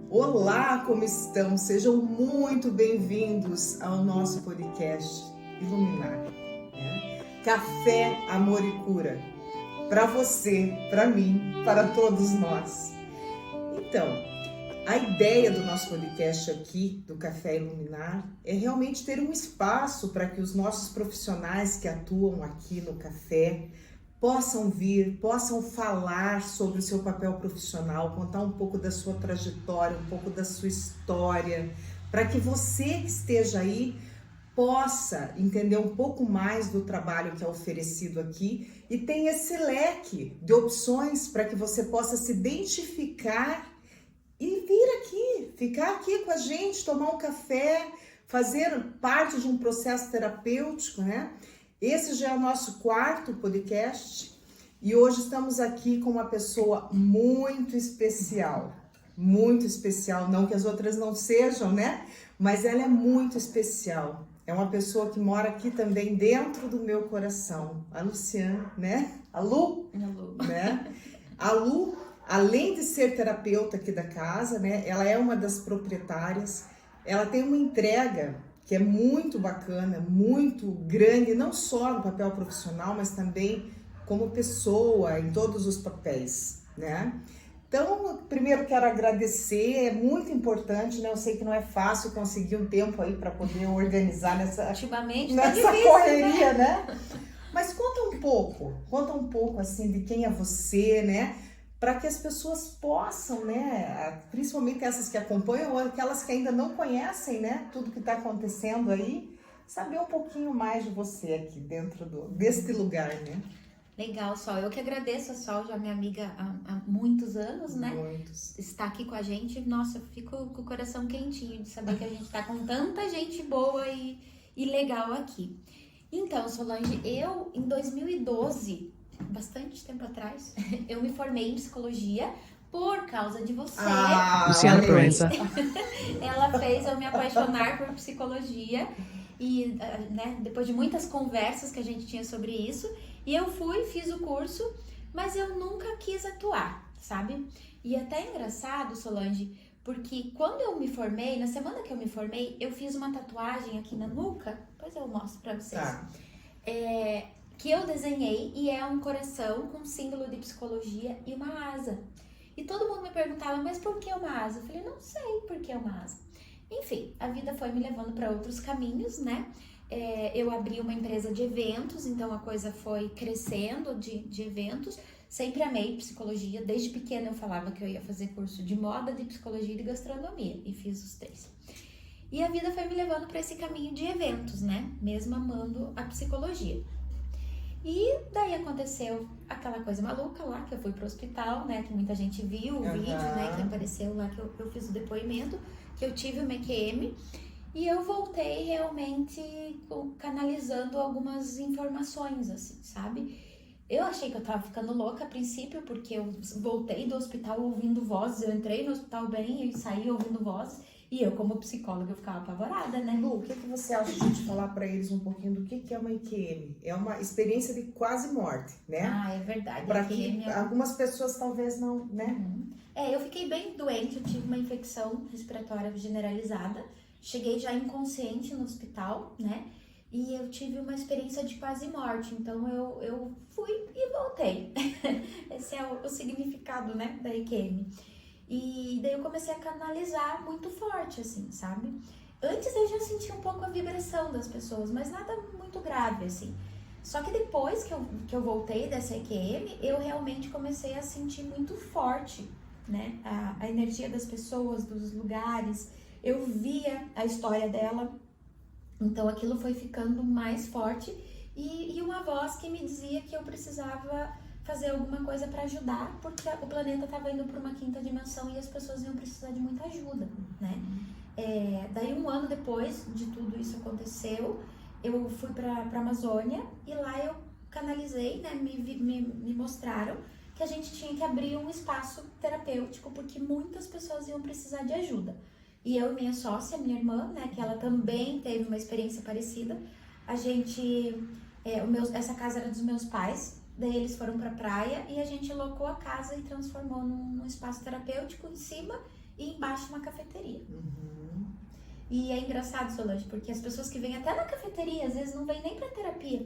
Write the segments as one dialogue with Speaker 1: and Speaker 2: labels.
Speaker 1: Olá, como estão? Sejam muito bem-vindos ao nosso podcast Iluminar, né? Café, Amor e Cura. Para você, para mim, para todos nós. Então, a ideia do nosso podcast aqui, do Café Iluminar, é realmente ter um espaço para que os nossos profissionais que atuam aqui no café possam vir, possam falar sobre o seu papel profissional, contar um pouco da sua trajetória, um pouco da sua história, para que você que esteja aí possa entender um pouco mais do trabalho que é oferecido aqui e tenha esse leque de opções para que você possa se identificar e vir aqui, ficar aqui com a gente, tomar um café, fazer parte de um processo terapêutico, né? Esse já é o nosso quarto podcast e hoje estamos aqui com uma pessoa muito especial, não que as outras não sejam, né? Mas ela é muito especial. É uma pessoa que mora aqui também dentro do meu coração, a Luciane, né? A Lu, né? A Lu, além de ser terapeuta aqui da casa, né? Ela é uma das proprietárias. Ela tem uma entrega que é muito bacana, muito grande, não só no papel profissional, mas também como pessoa, em todos os papéis, né? Então, primeiro quero agradecer, é muito importante, né? Eu sei que não é fácil conseguir um tempo aí para poder organizar nessa
Speaker 2: difícil,
Speaker 1: correria, né? Mas conta um pouco assim de quem é você, né? Para que as pessoas possam, né, principalmente essas que acompanham ou aquelas que ainda não conhecem, né, tudo que está acontecendo aí, saber um pouquinho mais de você aqui dentro deste lugar, né?
Speaker 2: Legal, Sol. Eu que agradeço, a Sol, já minha amiga há muitos anos, né?
Speaker 1: Muitos.
Speaker 2: Está aqui com a gente. Nossa, eu fico com o coração quentinho de saber que a gente está com tanta gente boa e legal aqui. Então, Solange, eu em 2012... bastante tempo atrás, eu me formei em psicologia por causa de você.
Speaker 3: Luciana Proença.
Speaker 2: Ela fez eu me apaixonar por psicologia e, né, depois de muitas conversas que a gente tinha sobre isso, e eu fiz o curso, mas eu nunca quis atuar, sabe? E até é engraçado, Solange, porque quando eu me formei, na semana que eu me formei, eu fiz uma tatuagem aqui na nuca, depois eu mostro pra vocês.
Speaker 1: Tá.
Speaker 2: Que eu desenhei e é um coração com símbolo de psicologia e uma asa. E todo mundo me perguntava, mas por que uma asa? Eu falei, não sei por que uma asa. Enfim, a vida foi me levando para outros caminhos, né? Eu abri uma empresa de eventos, então a coisa foi crescendo de eventos. Sempre amei psicologia, desde pequena eu falava que eu ia fazer curso de moda, de psicologia e de gastronomia, e fiz os três. E a vida foi me levando para esse caminho de eventos, né? Mesmo amando a psicologia. E daí aconteceu aquela coisa maluca lá, que eu fui pro hospital, né, que muita gente viu o vídeo, né, que apareceu lá, que eu fiz o depoimento, que eu tive uma EQM, e eu voltei realmente canalizando algumas informações, assim, sabe? Eu achei que eu tava ficando louca a princípio, porque eu voltei do hospital ouvindo vozes, eu entrei no hospital bem e saí ouvindo vozes, e eu, como psicóloga, eu ficava apavorada, né?
Speaker 1: Lu, o que você acha de a gente falar para eles um pouquinho do que é uma IQM? É uma experiência de quase morte, né?
Speaker 2: Ah, é verdade.
Speaker 1: Para que algumas pessoas talvez não, né?
Speaker 2: Eu fiquei bem doente, eu tive uma infecção respiratória generalizada, cheguei já inconsciente no hospital, né? E eu tive uma experiência de quase morte, então eu fui e voltei. Esse é o significado, né, da IQM. E daí eu comecei a canalizar muito forte, assim, sabe? Antes eu já sentia um pouco a vibração das pessoas, mas nada muito grave, assim. Só que depois que eu voltei dessa EQM, eu realmente comecei a sentir muito forte, né? A energia das pessoas, dos lugares. Eu via a história dela, então aquilo foi ficando mais forte. E uma voz que me dizia que eu precisava fazer alguma coisa para ajudar, porque o planeta estava indo para uma quinta dimensão e as pessoas iam precisar de muita ajuda, né? Daí um ano depois de tudo isso aconteceu, eu fui para a Amazônia e lá eu canalizei, né? Me mostraram que a gente tinha que abrir um espaço terapêutico porque muitas pessoas iam precisar de ajuda. E eu e minha sócia, minha irmã, né? Que ela também teve uma experiência parecida, a gente... essa casa era dos meus pais, Daí eles foram pra praia e a gente locou a casa e transformou num espaço terapêutico em cima e embaixo uma cafeteria. E é engraçado, Solange, porque as pessoas que vêm até na cafeteria, às vezes não vêm nem pra terapia.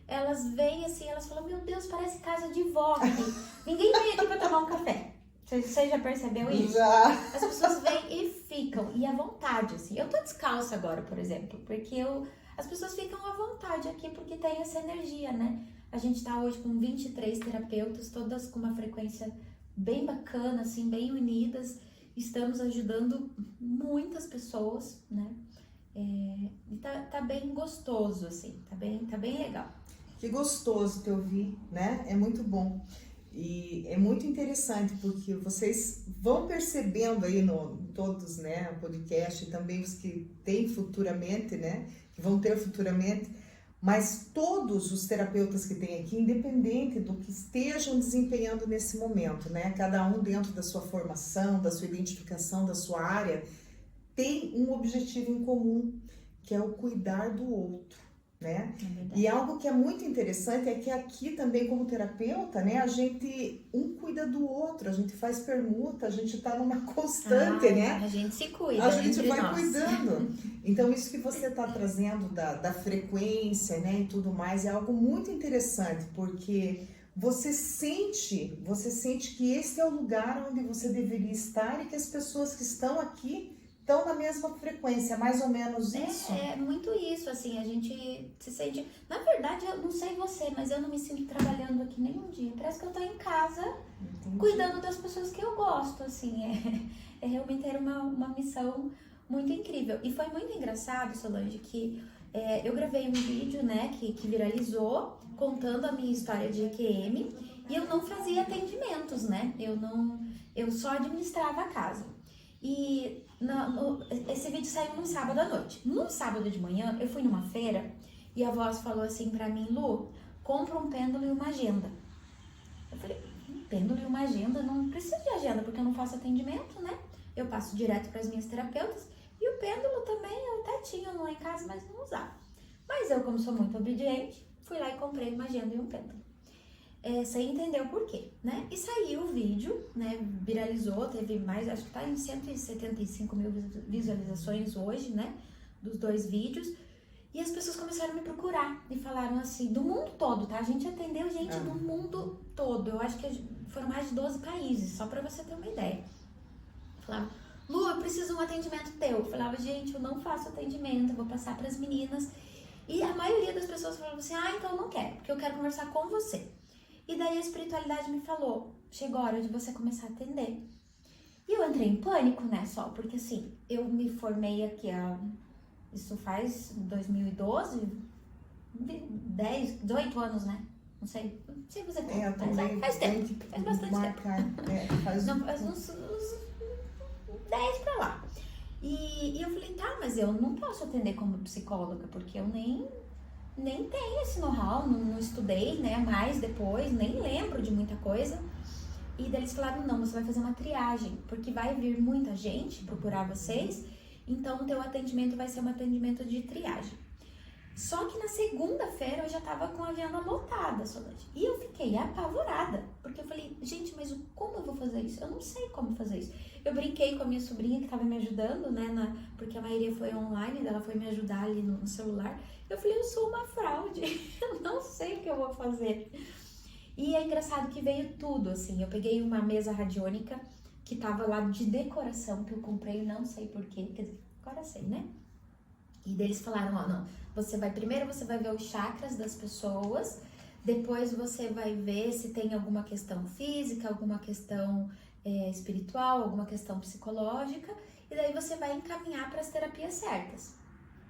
Speaker 2: Elas vêm assim, elas falam, meu Deus, parece casa de vó aqui. Ninguém vem aqui pra tomar um café. Você já percebeu isso?
Speaker 1: Já.
Speaker 2: As pessoas vêm e ficam, e à vontade, assim. Eu tô descalça agora, por exemplo, porque as pessoas ficam à vontade aqui porque tem essa energia, né? A gente tá hoje com 23 terapeutas, todas com uma frequência bem bacana, assim, bem unidas. Estamos ajudando muitas pessoas, né? E tá bem gostoso, assim, tá bem legal.
Speaker 1: Que gostoso te ouvir, né? É muito bom. E é muito interessante porque vocês vão percebendo aí todos, né, o podcast, e também os que têm futuramente, né, que vão ter futuramente, mas todos os terapeutas que tem aqui, independente do que estejam desempenhando nesse momento, né, cada um dentro da sua formação, da sua identificação, da sua área, tem um objetivo em comum, que é o cuidar do outro. Né? E algo que é muito interessante é que aqui também como terapeuta, né, a gente cuida do outro, a gente faz permuta, a gente tá numa constante, né?
Speaker 2: A gente se cuida,
Speaker 1: a gente vai
Speaker 2: nós.
Speaker 1: Cuidando. Então isso que você tá trazendo da frequência, né, e tudo mais é algo muito interessante, porque você sente que esse é o lugar onde você deveria estar e que as pessoas que estão aqui estão na mesma frequência, mais ou menos isso?
Speaker 2: É muito isso, assim, a gente se sente... Na verdade, eu não sei você, mas eu não me sinto trabalhando aqui nenhum dia. Parece que eu tô em casa, cuidando das pessoas que eu gosto, assim. Realmente era uma missão muito incrível. E foi muito engraçado, Solange, que eu gravei um vídeo, né, que viralizou, contando a minha história de EQM, e eu não fazia atendimentos, né? Eu só administrava a casa. E esse vídeo saiu num sábado à noite. Num sábado de manhã, eu fui numa feira e a voz falou assim pra mim, Lu, compra um pêndulo e uma agenda. Eu falei, um pêndulo e uma agenda? Não preciso de agenda, porque eu não faço atendimento, né? Eu passo direto para as minhas terapeutas. E o pêndulo também eu até tinha lá em casa, mas não usava. Mas eu, como sou muito obediente, fui lá e comprei uma agenda e um pêndulo. Sem entender o porquê, né? E saiu o vídeo, né? Viralizou, teve mais, acho que tá em 175 mil visualizações hoje, né? Dos 2 vídeos. E as pessoas começaram a me procurar e falaram assim, do mundo todo, tá? A gente atendeu gente do mundo todo. Eu acho que foram mais de 12 países, só pra você ter uma ideia. Falavam, Lu, eu preciso de um atendimento teu. Eu falava, gente, eu não faço atendimento, eu vou passar pras meninas. E a maioria das pessoas falavam assim, então eu não quero, porque eu quero conversar com você. E daí a espiritualidade me falou, chegou a hora de você começar a atender. E eu entrei em pânico, né, só, porque assim, eu me formei aqui, isso faz 2012, 18 anos, né? Não sei você tem, faz tempo, faz bastante tempo. Faz uns 10 pra lá. E eu falei, tá, mas eu não posso atender como psicóloga, porque eu nem tenho esse know-how, não estudei, né, mais depois, nem lembro de muita coisa. E daí eles falaram, não, você vai fazer uma triagem, porque vai vir muita gente procurar vocês, então o teu atendimento vai ser um atendimento de triagem. Só que na segunda-feira eu já tava com a agenda lotada, Solange. E eu fiquei apavorada, porque eu falei, gente, mas como eu vou fazer isso? Eu não sei como fazer isso. Eu brinquei com a minha sobrinha que tava me ajudando, né, porque a maioria foi online, ela foi me ajudar ali no celular. Eu falei, eu sou uma fraude, eu não sei o que eu vou fazer. E é engraçado que veio tudo, assim, eu peguei uma mesa radiônica que tava lá de decoração, que eu comprei, não sei porquê, quer dizer, agora sei, né? E daí eles falaram, não, primeiro você vai ver os chakras das pessoas, depois você vai ver se tem alguma questão física, alguma questão espiritual, alguma questão psicológica, e daí você vai encaminhar para as terapias certas.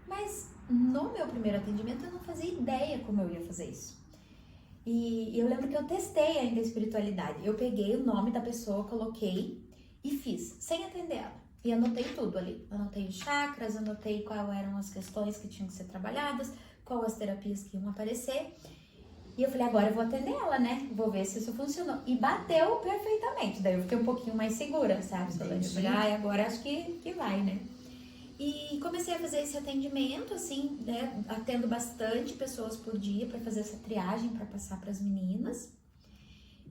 Speaker 2: Mas no meu primeiro atendimento eu não fazia ideia como eu ia fazer isso. E eu lembro que eu testei ainda a espiritualidade. Eu peguei o nome da pessoa, coloquei e fiz, sem atender ela. E anotei tudo ali. Anotei os chakras, anotei quais eram as questões que tinham que ser trabalhadas, quais as terapias que iam aparecer. E eu falei, agora eu vou atender ela, né? Vou ver se isso funcionou. E bateu perfeitamente. Daí eu fiquei um pouquinho mais segura, sabe? Eu falei, agora acho que vai, né? E comecei a fazer esse atendimento, assim, né, atendo bastante pessoas por dia para fazer essa triagem, para passar para as meninas.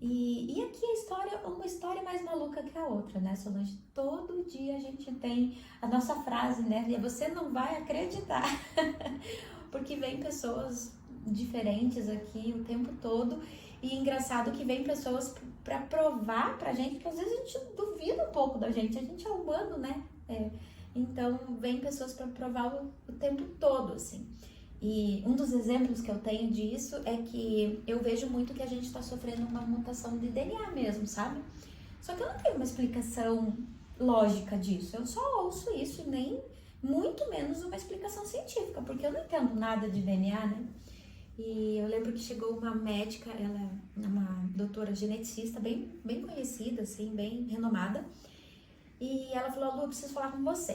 Speaker 2: E aqui a história, uma história mais maluca que a outra, né, Solange? Todo dia a gente tem a nossa frase, né? E você não vai acreditar, porque vem pessoas diferentes aqui o tempo todo. E engraçado que vem pessoas para provar pra gente, que às vezes a gente duvida um pouco da gente, a gente é humano, né? Então, vem pessoas para provar o tempo todo, assim. E um dos exemplos que eu tenho disso é que eu vejo muito que a gente está sofrendo uma mutação de DNA mesmo, sabe? Só que eu não tenho uma explicação lógica disso. Eu só ouço isso e nem muito menos uma explicação científica, porque eu não entendo nada de DNA, né? E eu lembro que chegou uma médica, ela é uma doutora geneticista bem conhecida, assim, bem renomada. E ela falou, Lu, eu preciso falar com você.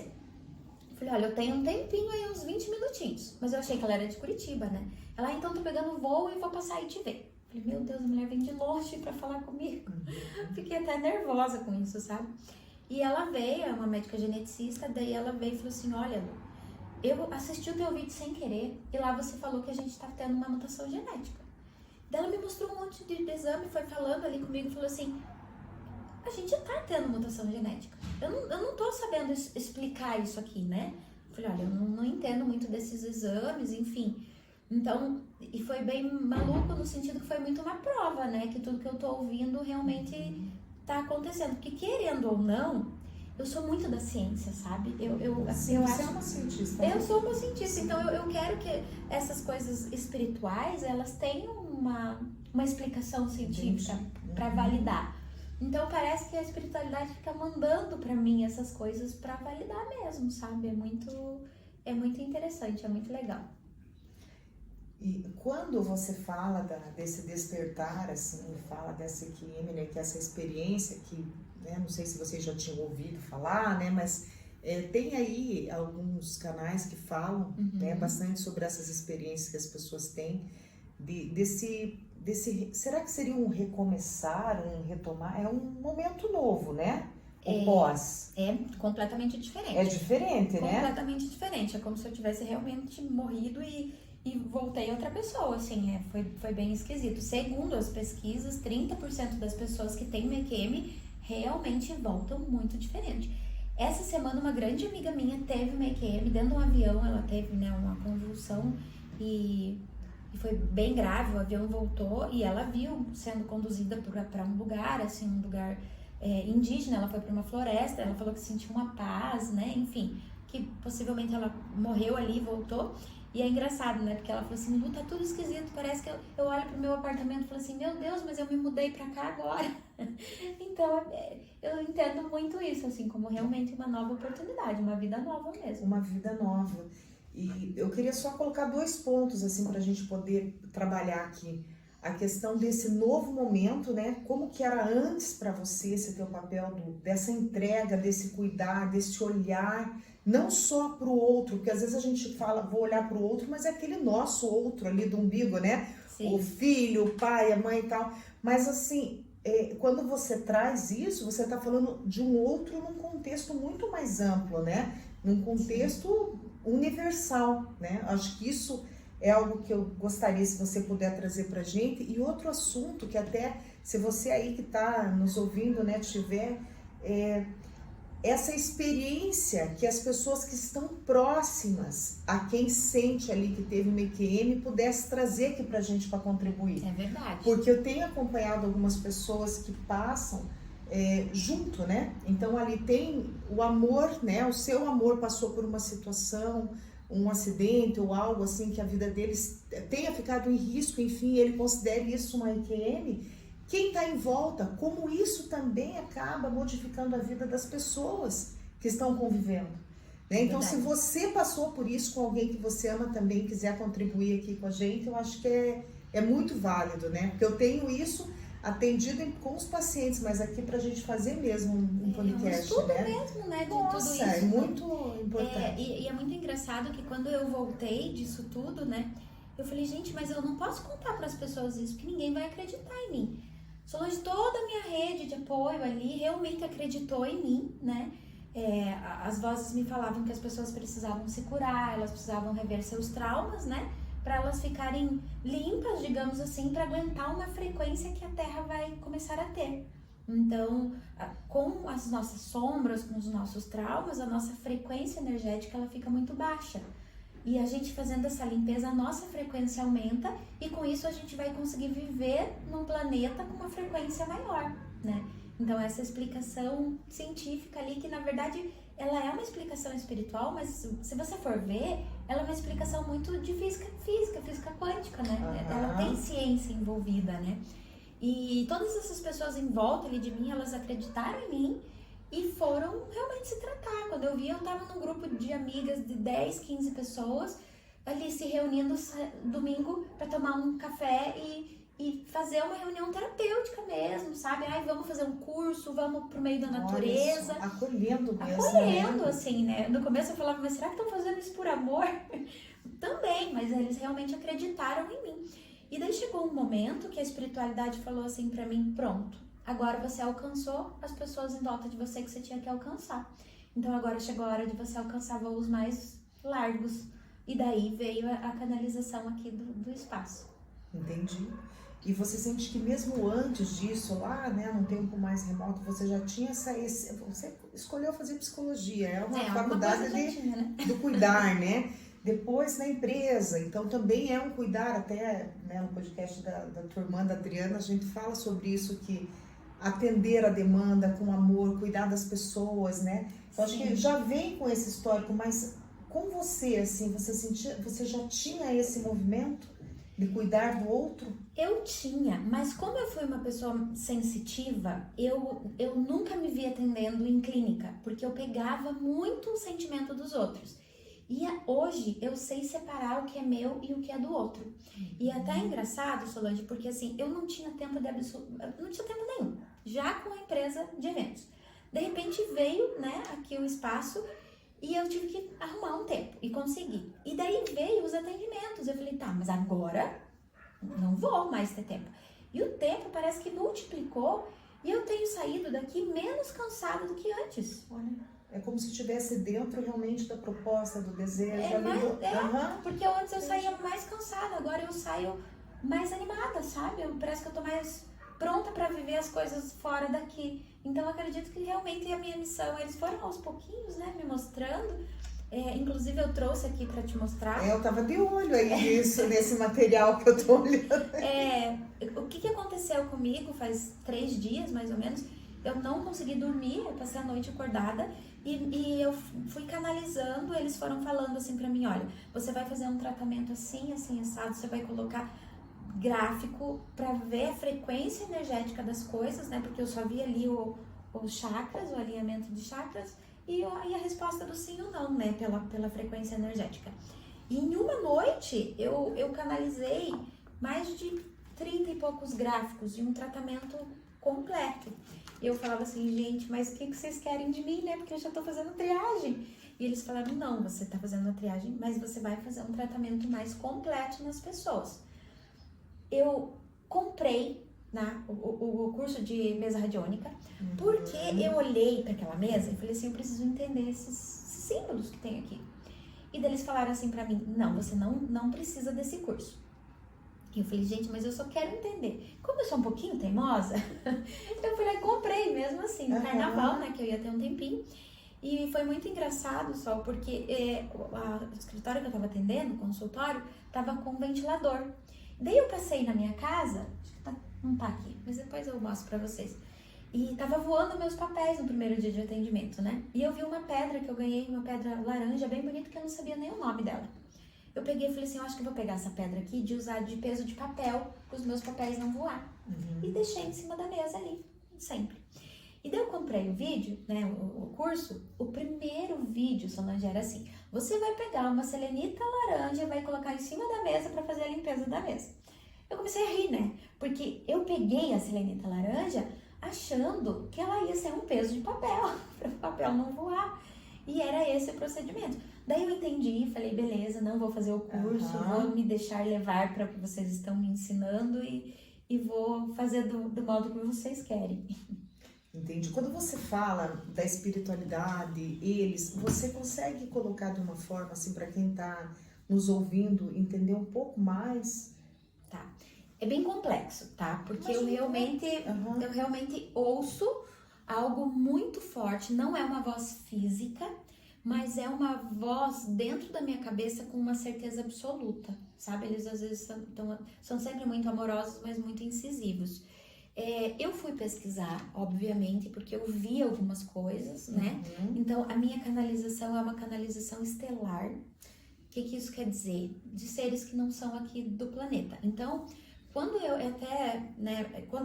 Speaker 2: Eu falei, olha, eu tenho um tempinho aí, uns 20 minutinhos. Mas eu achei que ela era de Curitiba, né? Ela, então tô pegando voo e vou passar e te ver. Eu falei, meu Deus, a mulher vem de longe pra falar comigo. Fiquei até nervosa com isso, sabe? E ela veio, é uma médica geneticista, daí ela veio e falou assim, olha, Lu, eu assisti o teu vídeo sem querer e lá você falou que a gente tá tendo uma mutação genética. Daí ela me mostrou um monte de exame, foi falando ali comigo e falou assim, a gente tá tendo mutação genética. Eu não tô sabendo explicar isso aqui, né? Eu falei, olha, eu não entendo muito desses exames, enfim. Então, e foi bem maluco no sentido que foi muito uma prova, né? Que tudo que eu tô ouvindo realmente tá acontecendo. Porque querendo ou não, eu sou muito da ciência, sabe?
Speaker 1: Você é uma cientista.
Speaker 2: Eu sou uma cientista, então eu quero que essas coisas espirituais, elas tenham uma explicação científica para validar. Então parece que a espiritualidade fica mandando para mim essas coisas para validar mesmo, sabe? É muito interessante, é muito legal.
Speaker 1: E quando você fala desse despertar, assim, fala dessa EQM, né, que é essa experiência que, né, não sei se vocês já tinham ouvido falar, né, mas tem aí alguns canais que falam, né, bastante sobre essas experiências que as pessoas têm, será que seria um recomeçar, um retomar? É um momento novo, né? O pós.
Speaker 2: É completamente diferente.
Speaker 1: É diferente, né?
Speaker 2: Completamente diferente. É como se eu tivesse realmente morrido e voltei outra pessoa, assim, foi bem esquisito. Segundo as pesquisas, 30% das pessoas que têm EQM realmente voltam muito diferente. Essa semana, uma grande amiga minha teve uma EQM dentro de um avião, ela teve, né, uma convulsão e foi bem grave, o avião voltou e ela viu sendo conduzida para um lugar, assim, um lugar indígena, ela foi para uma floresta, ela falou que sentiu uma paz, né, enfim, que possivelmente ela morreu ali e voltou. E é engraçado, né? Porque ela falou assim, Lu, tá tudo esquisito, parece que eu olho pro meu apartamento e falo assim, meu Deus, mas eu me mudei pra cá agora. Então, eu entendo muito isso, assim, como realmente uma nova oportunidade, uma vida nova mesmo.
Speaker 1: Uma vida nova. E eu queria só colocar 2 pontos, assim, pra gente poder trabalhar aqui. A questão desse novo momento, né? Como que era antes para você esse teu papel dessa entrega, desse cuidar, desse olhar, não só para o outro, porque às vezes a gente fala, vou olhar para o outro, mas é aquele nosso outro ali do umbigo, né?
Speaker 2: Sim.
Speaker 1: O filho, o pai, a mãe e tal. Mas assim, quando você traz isso, você está falando de um outro num contexto muito mais amplo, né? Num contexto universal, né? Acho que isso é algo que eu gostaria, se você puder trazer pra gente. E outro assunto que até, se você aí que está nos ouvindo, né, tiver essa experiência que as pessoas que estão próximas a quem sente ali que teve uma EQM pudesse trazer aqui pra gente para contribuir.
Speaker 2: É verdade.
Speaker 1: Porque eu tenho acompanhado algumas pessoas que passam junto, né? Então ali tem o amor, né? O seu amor passou por uma situação, um acidente ou algo assim que a vida deles tenha ficado em risco, enfim, ele considere isso uma EQM. Quem está em volta, como isso também acaba modificando a vida das pessoas que estão convivendo. Né? Então, se você passou por isso com alguém que você ama também, quiser contribuir aqui com a gente, eu acho que é muito válido, né? Porque eu tenho isso atendido com os pacientes, mas aqui pra gente fazer mesmo um podcast,
Speaker 2: estudo
Speaker 1: né?
Speaker 2: mesmo, né? De
Speaker 1: Nossa,
Speaker 2: tudo isso.
Speaker 1: É muito importante.
Speaker 2: E é muito engraçado que quando eu voltei disso tudo, né? Eu falei, gente, mas eu não posso contar para as pessoas isso, porque ninguém vai acreditar em mim. Solange, toda a minha rede de apoio ali realmente acreditou em mim, né? As vozes me falavam que as pessoas precisavam se curar, elas precisavam rever seus traumas, né? Para elas ficarem limpas, digamos assim, para aguentar uma frequência que a Terra vai começar a ter. Então, com as nossas sombras, com os nossos traumas, a nossa frequência energética ela fica muito baixa. E a gente fazendo essa limpeza, a nossa frequência aumenta e com isso a gente vai conseguir viver num planeta com uma frequência maior, né? Então essa explicação científica ali, que na verdade ela é uma explicação espiritual, mas se você for ver, ela é uma explicação muito de física quântica, né? Ela tem ciência envolvida, né? E todas essas pessoas em volta ali de mim, elas acreditaram em mim e foram realmente se tratar. Quando eu vi, eu tava num grupo de amigas de 10, 15 pessoas ali se reunindo domingo para tomar um café e fazer uma reunião terapêutica mesmo, sabe? Ai, vamos fazer um curso, vamos pro meio da natureza.
Speaker 1: Olha, acolhendo mesmo.
Speaker 2: Acolhendo, assim, né? No começo eu falava, mas será que estão fazendo isso por amor? Também, mas eles realmente acreditaram em mim. E daí chegou um momento que a espiritualidade falou assim pra mim, pronto, agora você alcançou as pessoas em volta de você que você tinha que alcançar. Então agora chegou a hora de você alcançar voos mais largos. E daí veio a canalização aqui do espaço.
Speaker 1: Entendi. E você sente que mesmo antes disso, lá, né, num tempo mais remoto, você já tinha você escolheu fazer psicologia, é uma faculdade
Speaker 2: tinha, né?
Speaker 1: do cuidar, né? Depois na empresa, então também é um cuidar, até né, no podcast da tua irmã, da Adriana, a gente fala sobre isso, que atender a demanda com amor, cuidar das pessoas, né? Eu acho que já vem com esse histórico, mas com você, assim, você já tinha esse movimento de cuidar do outro?
Speaker 2: Eu tinha, mas como eu fui uma pessoa sensitiva, eu nunca me vi atendendo em clínica, porque eu pegava muito o sentimento dos outros. E hoje eu sei separar o que é meu e o que é do outro. E é até engraçado, Solange, porque assim, eu não tinha tempo nenhum, já com a empresa de eventos. De repente veio, né, aqui o espaço e eu tive que arrumar um tempo e consegui. E daí veio os atendimentos. Eu falei, tá, mas agora não vou mais ter tempo. E o tempo parece que multiplicou e eu tenho saído daqui menos cansada do que antes.
Speaker 1: Olha. É como se estivesse dentro realmente da proposta, do desejo.
Speaker 2: Porque antes eu saía mais cansada, agora eu saio mais animada, sabe? Parece que eu tô mais pronta para viver as coisas fora daqui. Então eu acredito que realmente a minha missão, eles foram aos pouquinhos, né, me mostrando. Inclusive eu trouxe aqui para te mostrar.
Speaker 1: Eu tava de olho aí nesse material que eu tô olhando.
Speaker 2: O que aconteceu comigo faz 3 dias, mais ou menos, eu não consegui dormir, eu passei a noite acordada e eu fui canalizando, eles foram falando assim pra mim, olha, você vai fazer um tratamento assim, assim, assado, você vai colocar gráfico pra ver a frequência energética das coisas, né, porque eu só vi ali os chakras, o alinhamento de chakras e a resposta do sim ou não, né, pela frequência energética. E em uma noite eu canalizei mais de 30 e poucos gráficos de um tratamento completo. E eu falava assim, gente, mas o que vocês querem de mim, né? Porque eu já tô fazendo triagem. E eles falaram, não, você tá fazendo a triagem, mas você vai fazer um tratamento mais completo nas pessoas. Eu comprei, né, o curso de mesa radiônica, porque eu olhei para aquela mesa e falei assim, eu preciso entender esses símbolos que tem aqui. E daí eles falaram assim para mim, não, você não precisa desse curso. E eu falei, gente, mas eu só quero entender. Como eu sou um pouquinho teimosa, eu fui lá e comprei mesmo assim, no carnaval, né, que eu ia ter um tempinho. E foi muito engraçado só, porque o escritório que eu tava atendendo, o consultório, tava com um ventilador. Daí eu passei na minha casa, acho que não tá aqui, mas depois eu mostro pra vocês. E tava voando meus papéis no primeiro dia de atendimento, né? E eu vi uma pedra que eu ganhei, uma pedra laranja bem bonita, que eu não sabia nem o nome dela. Eu peguei e falei assim, eu acho que eu vou pegar essa pedra aqui de usar de peso de papel, para os meus papéis não voar. E deixei em cima da mesa ali, sempre. E daí eu comprei o vídeo, né, o curso, o primeiro vídeo, Solange, era assim, você vai pegar uma selenita laranja e vai colocar em cima da mesa para fazer a limpeza da mesa. Eu comecei a rir, né, porque eu peguei a selenita laranja achando que ela ia ser um peso de papel, para o papel não voar. E era esse o procedimento. Daí eu entendi, falei, beleza, não vou fazer o curso, vou me deixar levar para o que vocês estão me ensinando e vou fazer do modo que vocês querem.
Speaker 1: Entende? Quando você fala da espiritualidade, você consegue colocar de uma forma assim para quem está nos ouvindo entender um pouco mais?
Speaker 2: Tá. É bem complexo, tá? Porque
Speaker 1: Imagina,
Speaker 2: eu realmente ouço algo muito forte, não é uma voz física, mas é uma voz dentro da minha cabeça com uma certeza absoluta, sabe? Eles às vezes são sempre muito amorosos, mas muito incisivos. Eu fui pesquisar, obviamente, porque eu vi algumas coisas, né? Então, a minha canalização é uma canalização estelar. O que isso quer dizer? De seres que não são aqui do planeta. Então, quando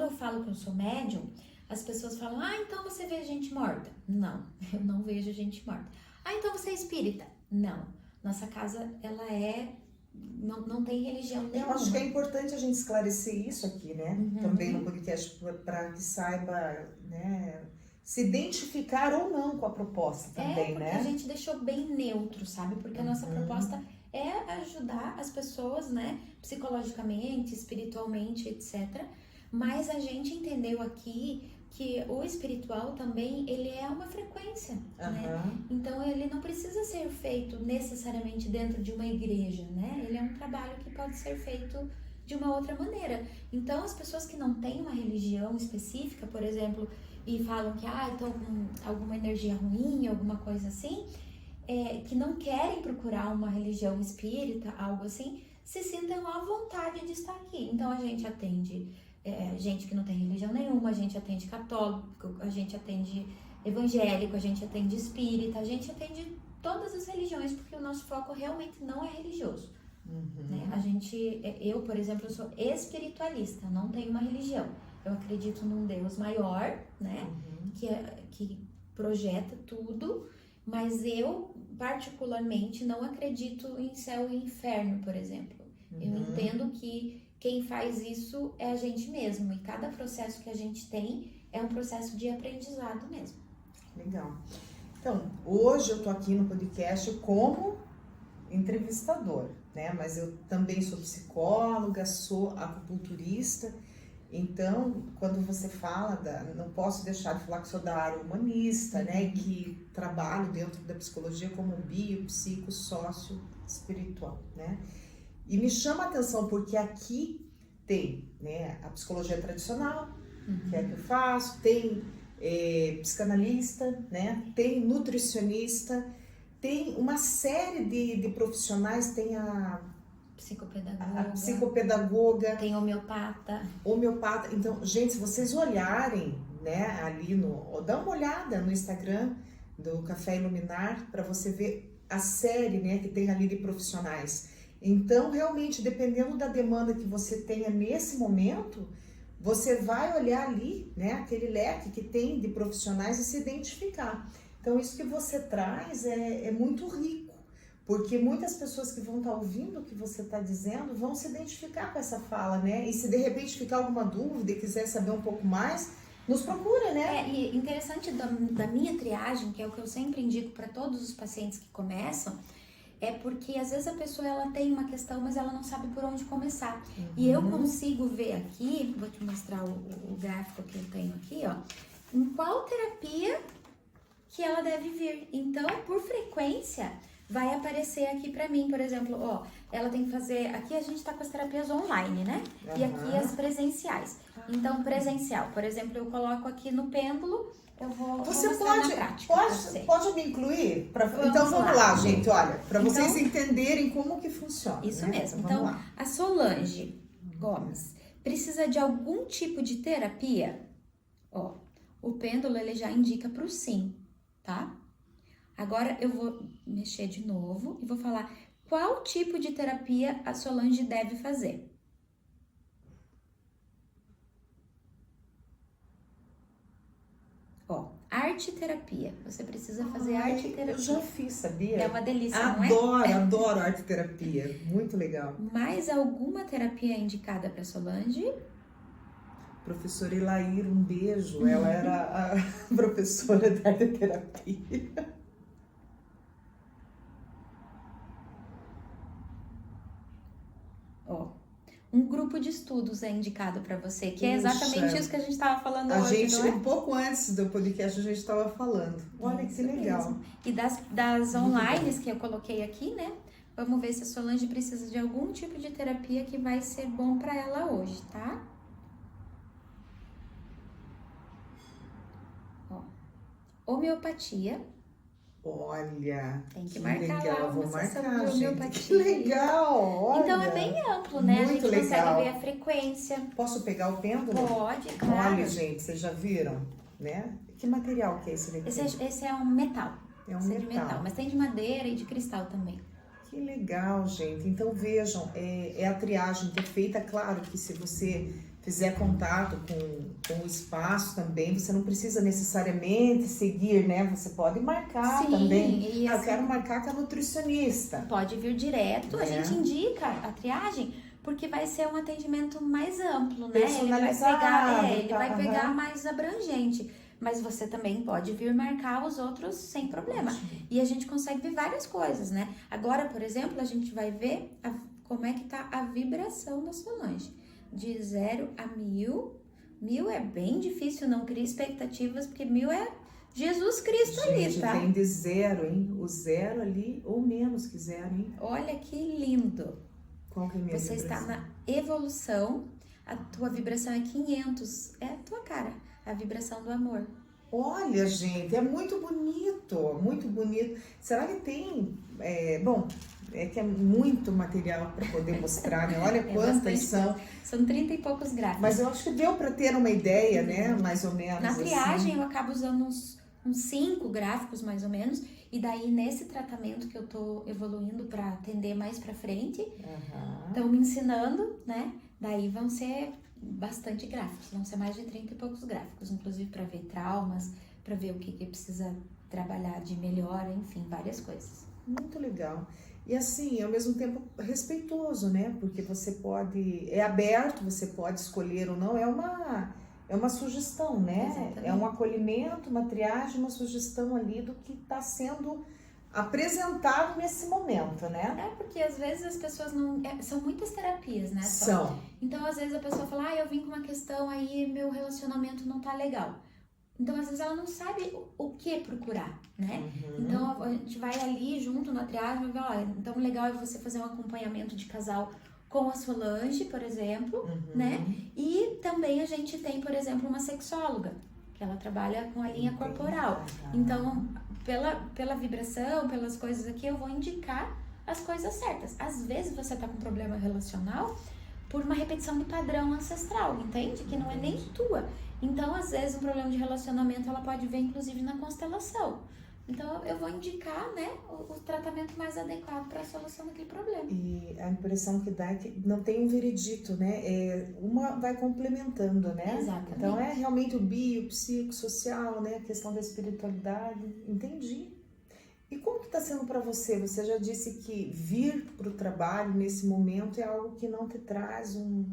Speaker 2: eu falo que eu sou médium, as pessoas falam, então você vê gente morta. Não, eu não vejo gente morta. Então você é espírita? Não. Nossa casa, ela não tem religião nenhuma.
Speaker 1: Eu acho que é importante a gente esclarecer isso aqui, né? Também no podcast, para que saiba, né, se identificar ou não com a proposta também,
Speaker 2: porque
Speaker 1: né?
Speaker 2: A gente deixou bem neutro, sabe? Porque a nossa proposta é ajudar as pessoas, né? Psicologicamente, espiritualmente, etc. Mas a gente entendeu aqui que o espiritual também, ele é uma frequência, né? Então, ele não precisa ser feito necessariamente dentro de uma igreja, né? Ele é um trabalho que pode ser feito de uma outra maneira. Então, as pessoas que não têm uma religião específica, por exemplo, e falam que, estão com alguma energia ruim, alguma coisa assim, que não querem procurar uma religião espírita, algo assim, se sintam à vontade de estar aqui. Então, a gente atende gente que não tem religião nenhuma, a gente atende católico, a gente atende evangélico, a gente atende espírita, a gente atende todas as religiões, porque o nosso foco realmente não é religioso. Né? Eu, por exemplo, eu sou espiritualista, não tenho uma religião. Eu acredito num Deus maior, né? Que projeta tudo, mas eu, particularmente, não acredito em céu e inferno, por exemplo. Eu entendo que quem faz isso é a gente mesmo, e cada processo que a gente tem é um processo de aprendizado mesmo.
Speaker 1: Legal. Então, hoje eu tô aqui no podcast como entrevistador, né? Mas eu também sou psicóloga, sou acupunturista. Então, quando você fala não posso deixar de falar que sou da área humanista, né? Que trabalho dentro da psicologia como bio, psico, sócio, espiritual, né? E me chama a atenção porque aqui tem, né, a psicologia tradicional, que é a que eu faço, tem psicanalista, né, tem nutricionista, tem uma série de profissionais, tem a psicopedagoga,
Speaker 2: tem homeopata.
Speaker 1: Então, gente, se vocês olharem, né, ali dá uma olhada no Instagram do Café Iluminar para você ver a série, né, que tem ali de profissionais. Então, realmente, dependendo da demanda que você tenha nesse momento, você vai olhar ali, né, aquele leque que tem de profissionais e se identificar. Então, isso que você traz é muito rico, porque muitas pessoas que vão estar ouvindo o que você está dizendo vão se identificar com essa fala, né? E se de repente ficar alguma dúvida e quiser saber um pouco mais, nos procura, né?
Speaker 2: E interessante da minha triagem, que é o que eu sempre indico para todos os pacientes que começam, é porque às vezes a pessoa ela tem uma questão, mas ela não sabe por onde começar. E eu consigo ver aqui, vou te mostrar o gráfico que eu tenho aqui, ó, em qual terapia que ela deve vir. Então, por frequência, vai aparecer aqui pra mim, por exemplo, ó, ela tem que fazer, aqui a gente tá com as terapias online, né? E aqui as presenciais. Então, presencial, por exemplo, eu coloco aqui no pêndulo, eu vou
Speaker 1: você
Speaker 2: mostrar na prática.
Speaker 1: Pode me incluir? Então vamos lá, gente, olha, para vocês entenderem como que funciona.
Speaker 2: Isso,
Speaker 1: né?
Speaker 2: mesmo. Então, a Solange Gomes precisa de algum tipo de terapia? Ó, o pêndulo ele já indica pro sim, tá? Agora eu vou mexer de novo e vou falar qual tipo de terapia a Solange deve fazer. Ó, arte terapia. Você precisa fazer arte terapia.
Speaker 1: Eu já fiz, sabia?
Speaker 2: É uma delícia, não é?
Speaker 1: Adoro arte terapia. Muito legal.
Speaker 2: Mais alguma terapia indicada para Solange?
Speaker 1: Professora Elair, um beijo. Ela era a professora da arte terapia.
Speaker 2: Ó, um grupo de estudos é indicado para você, que é exatamente isso que a gente estava falando hoje, não é?
Speaker 1: Um pouco antes do podcast, a gente estava falando. Olha que legal.
Speaker 2: Mesmo. E das online que eu coloquei aqui, né? Vamos ver se a Solange precisa de algum tipo de terapia que vai ser bom para ela hoje, tá? Ó, homeopatia.
Speaker 1: Olha,
Speaker 2: tem que marcar
Speaker 1: legal,
Speaker 2: lá
Speaker 1: vou marcar,
Speaker 2: gente.
Speaker 1: Que legal, olha.
Speaker 2: Então é bem amplo, né?
Speaker 1: Muito
Speaker 2: a gente
Speaker 1: legal.
Speaker 2: consegue ver a frequência.
Speaker 1: Posso pegar o pêndulo?
Speaker 2: Pode, claro.
Speaker 1: Olha, gente, vocês já viram, né? Que material que é esse daqui?
Speaker 2: Esse é um metal.
Speaker 1: É um
Speaker 2: esse
Speaker 1: metal.
Speaker 2: É de metal, mas tem de madeira e de cristal também.
Speaker 1: Que legal, gente. Então vejam, é a triagem que é feita, claro que se você fizer contato com o espaço também, você não precisa necessariamente seguir, né? Você pode marcar também.
Speaker 2: E assim,
Speaker 1: eu quero marcar com a nutricionista.
Speaker 2: Pode vir direto, a gente indica a triagem, porque vai ser um atendimento mais amplo, né? Ele vai pegar mais abrangente. Mas você também pode vir marcar os outros sem problema. E a gente consegue ver várias coisas, né? Agora, por exemplo, a gente vai ver como é que tá a vibração da Solange. De 0 a 1000. 1000 é bem difícil, não cria expectativas, porque 1000 é Jesus Cristo ali, tá?
Speaker 1: Tem de 0, hein? O 0 ali, ou menos que 0, hein?
Speaker 2: Olha que lindo.
Speaker 1: Qual que é a minha
Speaker 2: Você
Speaker 1: vibração?
Speaker 2: está na evolução, a tua vibração é 500, é a tua cara, a vibração do amor.
Speaker 1: Olha, gente, é muito bonito, muito bonito. Será que tem... bom, é que é muito material para poder mostrar, né? Olha quantas são.
Speaker 2: São 30 e poucos gráficos.
Speaker 1: Mas eu acho que deu para ter uma ideia, né? Mais ou menos.
Speaker 2: Na triagem
Speaker 1: assim.
Speaker 2: eu acabo usando uns 5 gráficos, mais ou menos. E daí, nesse tratamento que eu tô evoluindo para atender mais para frente, estão me ensinando, né? Daí vão ser bastante gráficos, vão ser mais de 30 e poucos gráficos, inclusive para ver traumas, para ver o que precisa trabalhar de melhora, enfim, várias coisas.
Speaker 1: Muito legal. E assim, ao mesmo tempo respeitoso, né? Porque você pode, é aberto, você pode escolher ou não, é uma sugestão, né?
Speaker 2: Exatamente.
Speaker 1: É um acolhimento, uma triagem, uma sugestão ali do que está sendo apresentado nesse momento, né?
Speaker 2: É porque às vezes as pessoas não... são muitas terapias, né?
Speaker 1: São.
Speaker 2: Então às vezes a pessoa fala, eu vim com uma questão aí, meu relacionamento não tá legal. Então, às vezes, ela não sabe o que procurar, né? Então, a gente vai ali junto na triagem e vai olha, então o legal é você fazer um acompanhamento de casal com a Solange, por exemplo, né? E também a gente tem, por exemplo, uma sexóloga, que ela trabalha com a linha corporal. Então, pela vibração, pelas coisas aqui, eu vou indicar as coisas certas. Às vezes, você tá com problema relacional por uma repetição de padrão ancestral, entende? Que não é nem tua. Então, às vezes, um problema de relacionamento, ela pode vir, inclusive, na constelação. Então, eu vou indicar, né, o tratamento mais adequado para a solução daquele problema.
Speaker 1: E a impressão que dá é que não tem um veredito, né? Uma vai complementando, né?
Speaker 2: Exatamente.
Speaker 1: Então, é realmente o bio, psicossocial, né? A questão da espiritualidade. Entendi. E como que está sendo para você? Você já disse que vir para o trabalho nesse momento é algo que não te traz um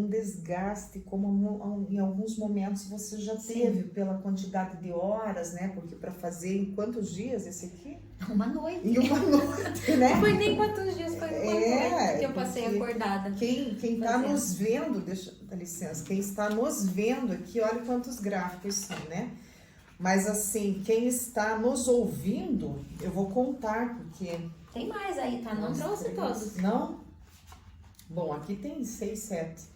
Speaker 1: desgaste, como em alguns momentos você já teve pela quantidade de horas, né? Porque para fazer em quantos dias esse aqui?
Speaker 2: Uma noite.
Speaker 1: Em uma noite, né?
Speaker 2: Não foi nem quantos dias, foi uma noite que eu passei acordada.
Speaker 1: Quem está nos vendo, dá licença, quem está nos vendo aqui, olha quantos gráficos são, né? Mas assim, quem está nos ouvindo, eu vou contar, porque...
Speaker 2: Tem mais aí, tá? Não trouxe todos.
Speaker 1: Não? Bom, aqui tem 6, 7.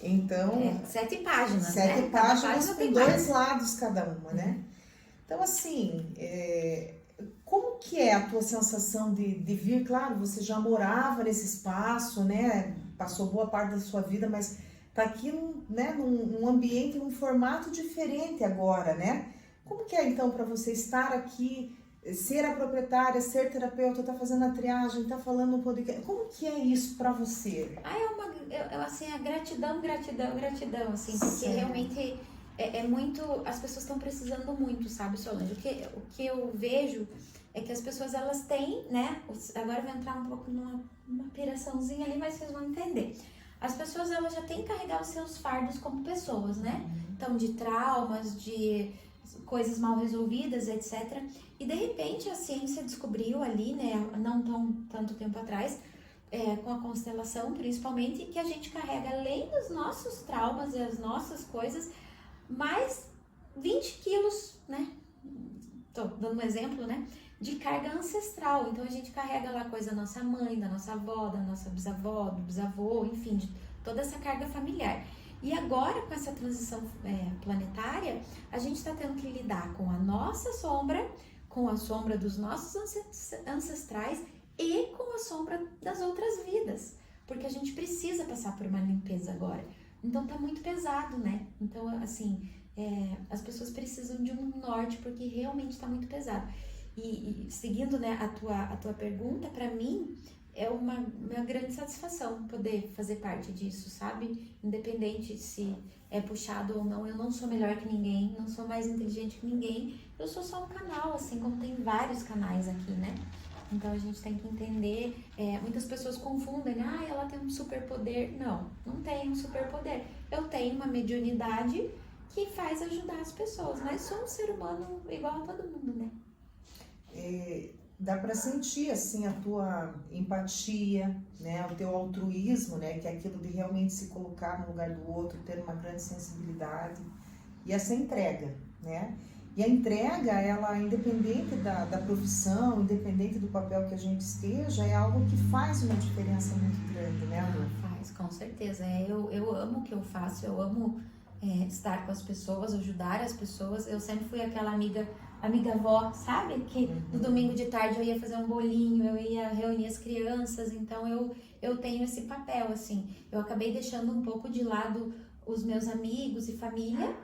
Speaker 1: Então...
Speaker 2: 7 páginas,
Speaker 1: 7
Speaker 2: né?
Speaker 1: páginas com
Speaker 2: tem
Speaker 1: 2 lados cada uma, né? Então, assim, como que é a tua sensação de vir? Claro, você já morava nesse espaço, né? Passou boa parte da sua vida, mas tá aqui num ambiente, num formato diferente agora, né? Como que é, então, para você estar aqui, ser a proprietária, ser terapeuta, tá fazendo a triagem, tá falando um podcast? Como que é isso para você?
Speaker 2: Assim, a gratidão, assim, porque realmente é muito, as pessoas estão precisando muito, sabe, Solange? O que eu vejo é que as pessoas, elas têm, né, agora eu vou entrar um pouco numa piraçãozinha ali, mas vocês vão entender. As pessoas, elas já têm que carregar os seus fardos como pessoas, né? Então, de traumas, de coisas mal resolvidas, etc. E, de repente, a ciência descobriu ali, né, não tanto tempo atrás, com a constelação, principalmente, que a gente carrega, além dos nossos traumas e as nossas coisas, mais 20 quilos, né? Tô dando um exemplo, né? De carga ancestral. Então, a gente carrega lá coisa da nossa mãe, da nossa avó, da nossa bisavó, do bisavô, enfim, de toda essa carga familiar. E agora, com essa transição planetária, a gente está tendo que lidar com a nossa sombra, com a sombra dos nossos ancestrais e com a sombra das outras vidas. Porque a gente precisa passar por uma limpeza agora. Então, tá muito pesado, né? Então, assim, as pessoas precisam de um norte, porque realmente tá muito pesado. E seguindo, né, a tua pergunta, para mim é uma grande satisfação poder fazer parte disso, sabe? Independente se é puxado ou não, eu não sou melhor que ninguém, não sou mais inteligente que ninguém, eu sou só um canal, assim como tem vários canais aqui, né? Então a gente tem que entender, muitas pessoas confundem, ela tem um superpoder. Não, não tem um superpoder. Eu tenho uma mediunidade que faz ajudar as pessoas, mas sou um ser humano igual a todo mundo, né?
Speaker 1: Dá para sentir assim a tua empatia, né, o teu altruísmo, né, que é aquilo de realmente se colocar no lugar do outro, ter uma grande sensibilidade e essa entrega, né? E a entrega, ela independente da profissão, independente do papel que a gente esteja, é algo que faz uma diferença muito grande, né, Lu?
Speaker 2: Faz, com certeza. Eu amo o que eu faço, eu amo estar com as pessoas, ajudar as pessoas. Eu sempre fui aquela amiga avó, sabe? Que no domingo de tarde eu ia fazer um bolinho, eu ia reunir as crianças, então eu tenho esse papel, assim. Eu acabei deixando um pouco de lado os meus amigos e família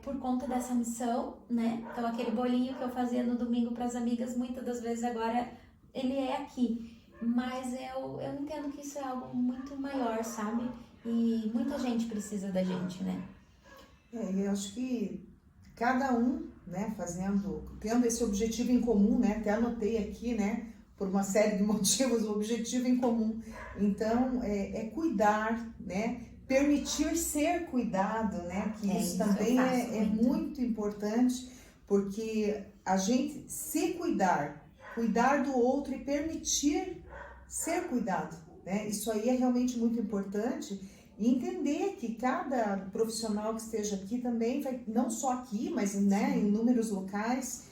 Speaker 2: por conta dessa missão, né? Então aquele bolinho que eu fazia no domingo para as amigas, muitas das vezes agora ele é aqui. Mas eu entendo que isso é algo muito maior, sabe? E muita gente precisa da gente, né?
Speaker 1: Eu acho que cada um, né, tendo esse objetivo em comum, né, até anotei aqui, né, por uma série de motivos, o objetivo em comum. Então, cuidar, né, permitir ser cuidado, né, que isso também é muito importante, porque a gente se cuidar do outro e permitir ser cuidado, né, isso aí é realmente muito importante. E entender que cada profissional que esteja aqui também vai, não só aqui, mas, né, em inúmeros locais,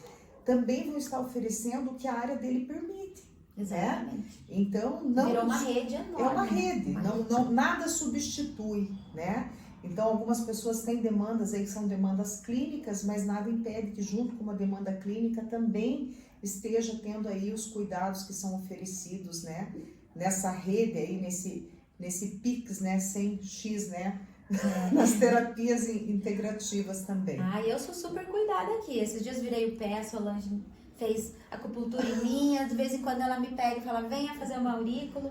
Speaker 1: também vão estar oferecendo o que a área dele permite.
Speaker 2: Exatamente.
Speaker 1: Né? Então, não
Speaker 2: virou uma rede enorme.
Speaker 1: É uma rede, não, nada substitui, né? Então, algumas pessoas têm demandas aí que são demandas clínicas, mas nada impede que junto com uma demanda clínica também esteja tendo aí os cuidados que são oferecidos, né? Nessa rede aí, nesse PIX, né, sem X, né, nas terapias integrativas também.
Speaker 2: Eu sou super cuidada aqui. Esses dias virei o pé, a Solange fez acupuntura em mim, de vez em quando ela me pega e fala, venha fazer um aurículo.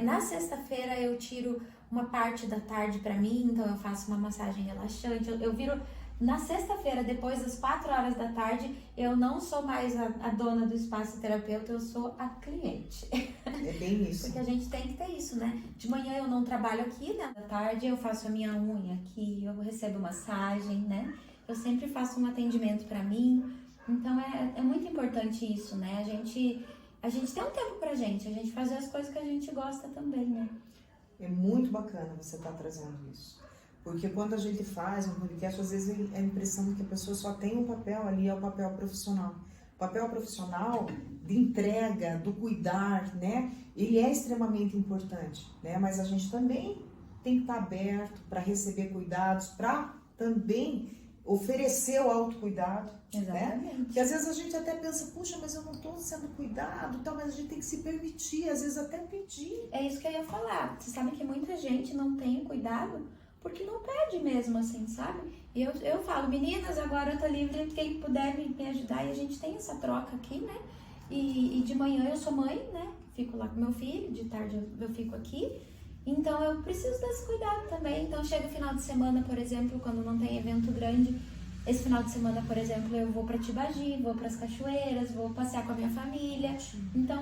Speaker 2: Na sexta-feira eu tiro uma parte da tarde pra mim, então eu faço uma massagem relaxante, eu viro... Na sexta-feira, depois das 4 horas da tarde, eu não sou mais a dona do espaço terapeuta, eu sou a cliente.
Speaker 1: É bem isso.
Speaker 2: Porque a gente tem que ter isso, né? De manhã eu não trabalho aqui, né? Da tarde eu faço a minha unha aqui, eu recebo massagem, né? Eu sempre faço um atendimento pra mim. Então é muito importante isso, né? A gente tem um tempo pra gente, a gente fazer as coisas que a gente gosta também, né?
Speaker 1: É muito bacana você estar trazendo isso. Porque quando a gente faz um podcast, às vezes é a impressão de que a pessoa só tem um papel ali, é o papel profissional. O papel profissional de entrega, do cuidar, né? Ele é extremamente importante, né? Mas a gente também tem que estar aberto para receber cuidados, para também oferecer o autocuidado.
Speaker 2: Exatamente.
Speaker 1: Né? Porque às vezes a gente até pensa, puxa, mas eu não estou sendo cuidado, tal, mas a gente tem que se permitir, às vezes até pedir.
Speaker 2: É isso que eu ia falar. Você sabe que muita gente não tem cuidado porque não pede mesmo, assim, sabe? E eu falo, meninas, agora eu tô livre, quem puder me ajudar, e a gente tem essa troca aqui, né? E de manhã eu sou mãe, né? Fico lá com meu filho, de tarde eu fico aqui. Então eu preciso desse cuidado também. Então chega o final de semana, por exemplo, quando não tem evento grande. Esse final de semana, por exemplo, eu vou pra Tibagi, vou pras cachoeiras, vou passear com a minha família. Então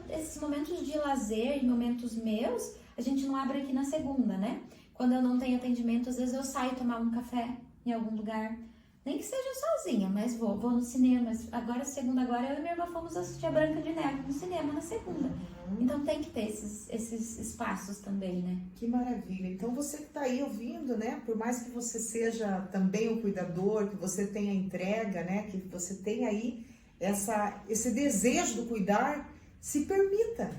Speaker 2: esses momentos de lazer, momentos meus, a gente não abre aqui na segunda, né? Quando eu não tenho atendimento, às vezes eu saio tomar um café em algum lugar, Nem que seja sozinha, mas vou no cinema. Agora, segunda, eu e minha irmã fomos assistir a Branca de Neve no cinema na segunda. Então tem que ter esses espaços também, né?
Speaker 1: Que maravilha. Então você que está aí ouvindo, né? Por mais que você seja também o cuidador, que você tenha entrega, né? Que você tenha aí esse desejo do cuidar, se permita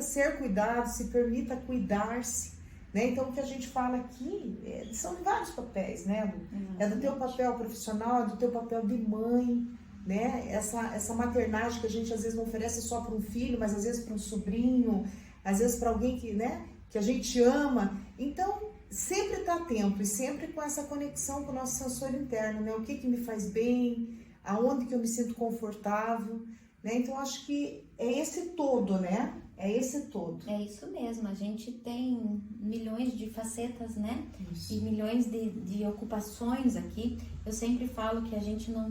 Speaker 1: ser cuidado, se permita cuidar-se. Né? Então, o que a gente fala aqui são vários papéis, né, Lu? É do teu papel profissional, é do teu papel de mãe, né? Essa maternagem que a gente às vezes não oferece só para um filho, mas às vezes para um sobrinho, às vezes para alguém que a gente ama. Então, sempre está atento e sempre com essa conexão com o nosso sensor interno, né? O que me faz bem, aonde que eu me sinto confortável, né? Então, acho que é esse todo, né? É esse todo.
Speaker 2: É isso mesmo, a gente tem milhões de facetas, né?
Speaker 1: Isso.
Speaker 2: E milhões de ocupações aqui. Eu sempre falo que a gente não...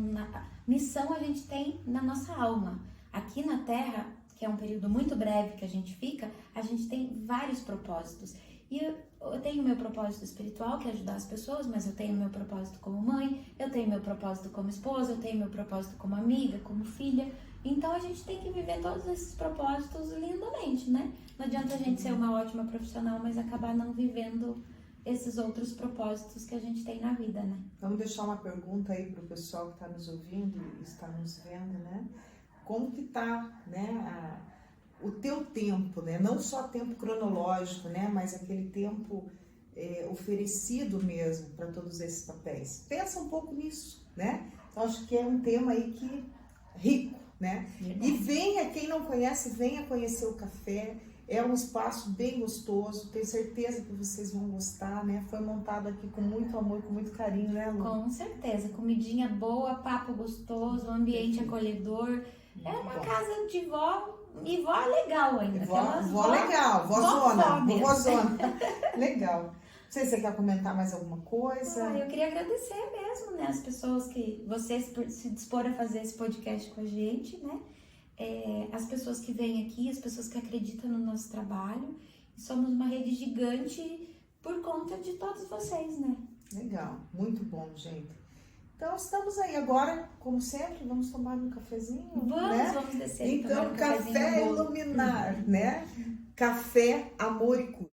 Speaker 2: Missão a gente tem na nossa alma. Aqui na Terra, que é um período muito breve que a gente fica, a gente tem vários propósitos. E eu tenho o meu propósito espiritual, que é ajudar as pessoas, mas eu tenho o meu propósito como mãe, eu tenho o meu propósito como esposa, eu tenho o meu propósito como amiga, como filha. Então a gente tem que viver todos esses propósitos lindamente, né? Não adianta a gente ser uma ótima profissional, mas acabar não vivendo esses outros propósitos que a gente tem na vida, né?
Speaker 1: Vamos deixar uma pergunta aí para o pessoal que está nos ouvindo e está nos vendo, né? Como que está, né, o teu tempo, né? Não só tempo cronológico, né? Mas aquele tempo oferecido mesmo para todos esses papéis. Pensa um pouco nisso, né? Então acho que é um tema aí que rico. Né? E venha, quem não conhece, venha conhecer o café, é um espaço bem gostoso, tenho certeza que vocês vão gostar, né? Foi montado aqui com muito amor, com muito carinho, né, Lu?
Speaker 2: Com certeza, comidinha boa, papo gostoso, ambiente acolhedor, é uma casa de vó, e vó legal ainda.
Speaker 1: Vó legal, vózona,
Speaker 2: vózona.
Speaker 1: Legal. Não sei se você quer comentar mais alguma coisa.
Speaker 2: Eu queria agradecer mesmo, né, as pessoas que vocês se dispor a fazer esse podcast com a gente, né? As pessoas que vêm aqui, as pessoas que acreditam no nosso trabalho. Somos uma rede gigante por conta de todos vocês, né?
Speaker 1: Legal, muito bom, gente. Então estamos aí agora, como sempre, vamos tomar um cafezinho, né?
Speaker 2: Vamos descer.
Speaker 1: Então, café iluminar, né? Café, amor e cura.